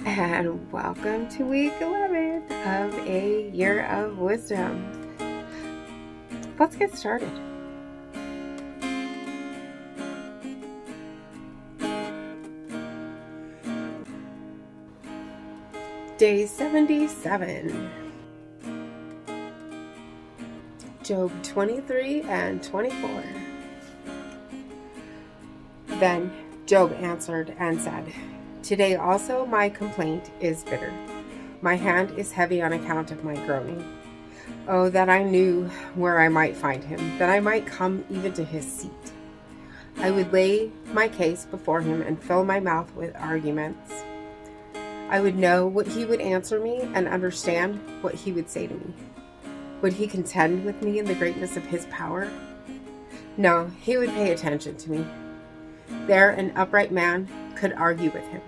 And welcome to week 11 of a year of wisdom. Let's get started. Day 77. Job 23 and 24. Then Job answered and said, "Today also my complaint is bitter. My hand is heavy on account of my groaning. Oh, that I knew where I might find him, that I might come even to his seat. I would lay my case before him and fill my mouth with arguments. I would know what he would answer me and understand what he would say to me. Would he contend with me in the greatness of his power? No, he would pay attention to me. There an upright man could argue with him,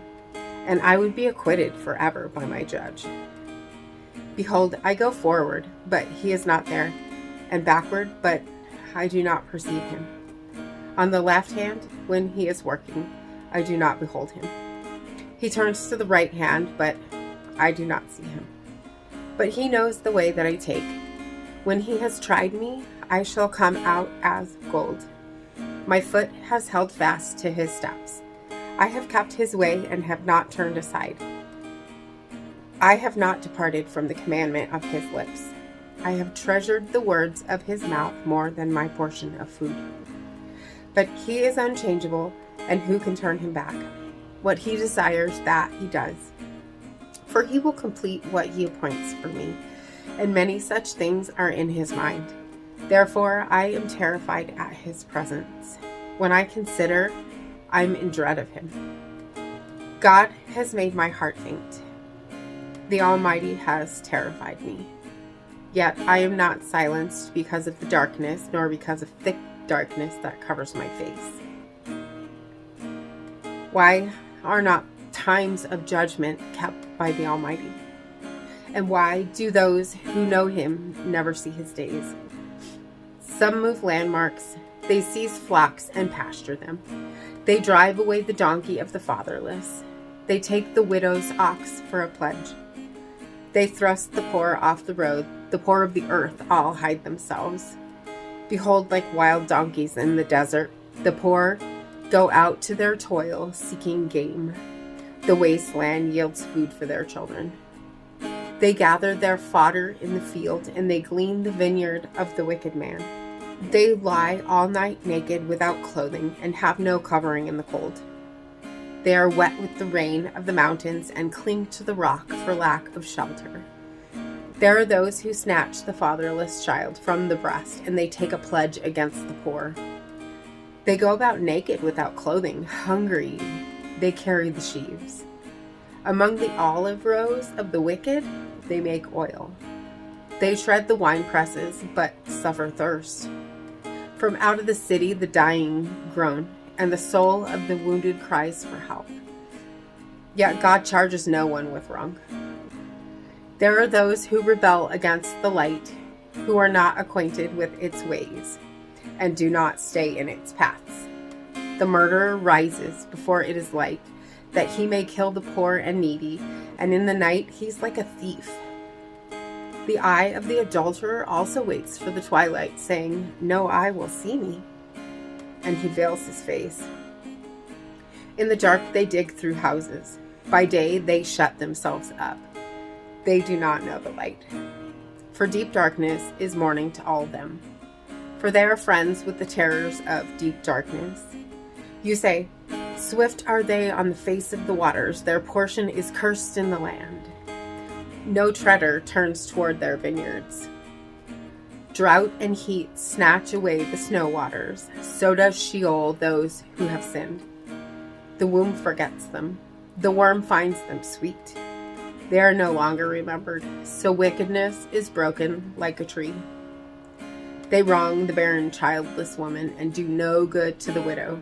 and I would be acquitted forever by my judge. Behold, I go forward, but he is not there, and backward, but I do not perceive him. On the left hand, when he is working, I do not behold him. He turns to the right hand, but I do not see him. But he knows the way that I take. When he has tried me, I shall come out as gold. My foot has held fast to his steps. I have kept his way and have not turned aside. I have not departed from the commandment of his lips. I have treasured the words of his mouth more than my portion of food. But he is unchangeable, and who can turn him back? What he desires, that he does. For he will complete what he appoints for me, and many such things are in his mind. Therefore I am terrified at his presence. When I consider, I'm in dread of him. God has made my heart faint. The Almighty has terrified me. Yet I am not silenced because of the darkness, nor because of thick darkness that covers my face. Why are not times of judgment kept by the Almighty? And why do those who know him never see his days? Some move landmarks, they seize flocks and pasture them. They drive away the donkey of the fatherless. They take the widow's ox for a pledge. They thrust the poor off the road. The poor of the earth all hide themselves. Behold, like wild donkeys in the desert, the poor go out to their toil, seeking game. The wasteland yields food for their children. They gather their fodder in the field, and they glean the vineyard of the wicked man. They lie all night naked without clothing, and have no covering in the cold. They are wet with the rain of the mountains, and cling to the rock for lack of shelter. There are those who snatch the fatherless child from the breast, and they take a pledge against the poor. They go about naked without clothing, hungry. They carry the sheaves. Among the olive rows of the wicked, they make oil. They tread the wine presses, but suffer thirst. From out of the city the dying groan, and the soul of the wounded cries for help. Yet God charges no one with wrong. There are those who rebel against the light, who are not acquainted with its ways, and do not stay in its paths. The murderer rises before it is light, that he may kill the poor and needy, and in the night he's like a thief. The eye of the adulterer also waits for the twilight, saying, "No eye will see me," and he veils his face. In the dark they dig through houses. By day they shut themselves up. They do not know the light. For deep darkness is morning to all of them. For they are friends with the terrors of deep darkness. You say, "Swift are they on the face of the waters. Their portion is cursed in the land. No treader turns toward their vineyards." Drought and heat snatch away the snow waters. So does Sheol those who have sinned. The womb forgets them. The worm finds them sweet. They are no longer remembered. So wickedness is broken like a tree. They wrong the barren childless woman and do no good to the widow.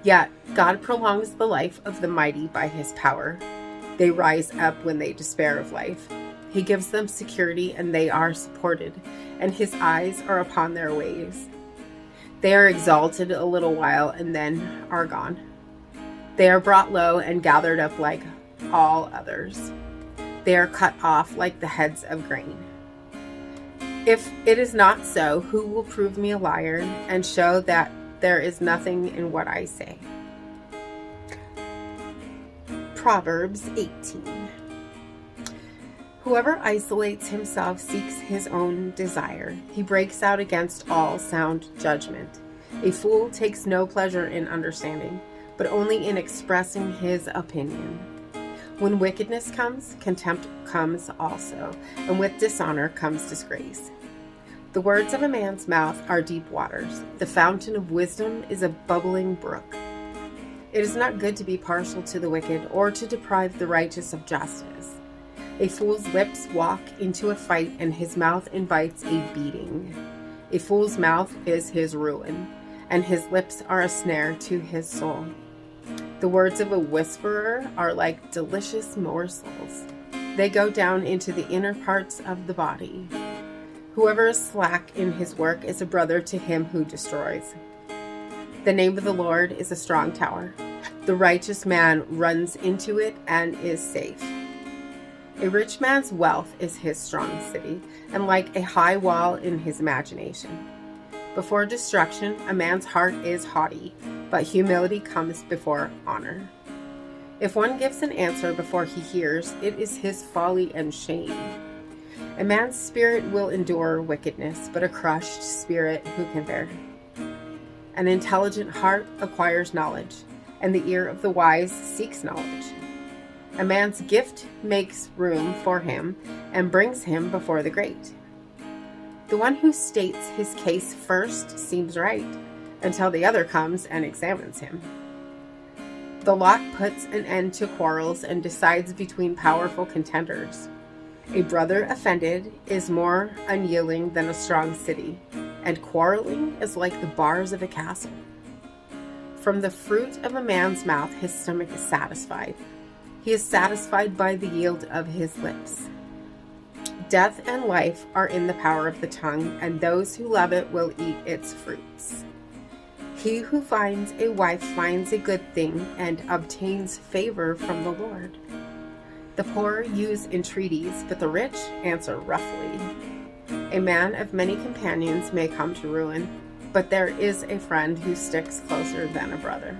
Yet God prolongs the life of the mighty by his power. They rise up when they despair of life. He gives them security, and they are supported, and his eyes are upon their ways. They are exalted a little while and then are gone. They are brought low and gathered up like all others. They are cut off like the heads of grain. If it is not so, who will prove me a liar and show that there is nothing in what I say? Proverbs 18. Whoever isolates himself seeks his own desire. He breaks out against all sound judgment. A fool takes no pleasure in understanding, but only in expressing his opinion. When wickedness comes, contempt comes also, and with dishonor comes disgrace. The words of a man's mouth are deep waters. The fountain of wisdom is a bubbling brook. It is not good to be partial to the wicked or to deprive the righteous of justice. A fool's lips walk into a fight, and his mouth invites a beating. A fool's mouth is his ruin, and his lips are a snare to his soul. The words of a whisperer are like delicious morsels. They go down into the inner parts of the body. Whoever is slack in his work is a brother to him who destroys. The name of the Lord is a strong tower. The righteous man runs into it and is safe. A rich man's wealth is his strong city, and like a high wall in his imagination. Before destruction, a man's heart is haughty, but humility comes before honor. If one gives an answer before he hears, it is his folly and shame. A man's spirit will endure wickedness, but a crushed spirit who can bear? An intelligent heart acquires knowledge, and the ear of the wise seeks knowledge. A man's gift makes room for him and brings him before the great. The one who states his case first seems right, until the other comes and examines him. The lot puts an end to quarrels and decides between powerful contenders. A brother offended is more unyielding than a strong city, and quarreling is like the bars of a castle. From the fruit of a man's mouth his stomach is satisfied. He is satisfied by the yield of his lips. Death and life are in the power of the tongue, and those who love it will eat its fruits. He who finds a wife finds a good thing and obtains favor from the Lord. The poor use entreaties, but the rich answer roughly. A man of many companions may come to ruin, but there is a friend who sticks closer than a brother.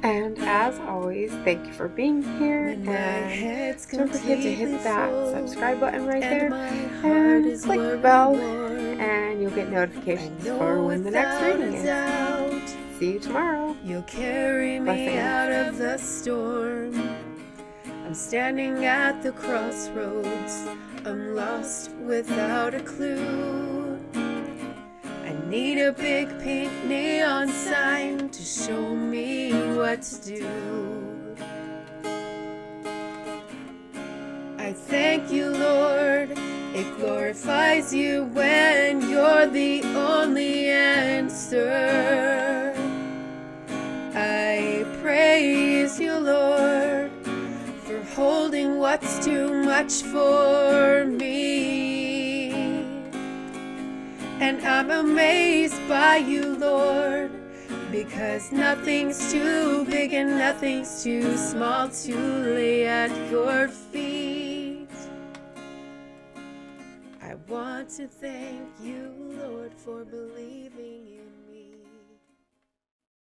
And as always, thank you for being here, and don't forget to hit that subscribe button right there, and click the bell, and you'll get notifications for when the next reading is. See you tomorrow. You'll carry me out of the storm. I'm standing at the crossroads. I'm lost without a clue. I need a big pink neon sign to show me what to do. I thank you, Lord. It glorifies you when you're the only answer. I praise you, Lord, for holding what's too much for me. And I'm amazed by you, Lord, because nothing's too big and nothing's too small to lay at your feet. I want to thank you, Lord, for believing in me.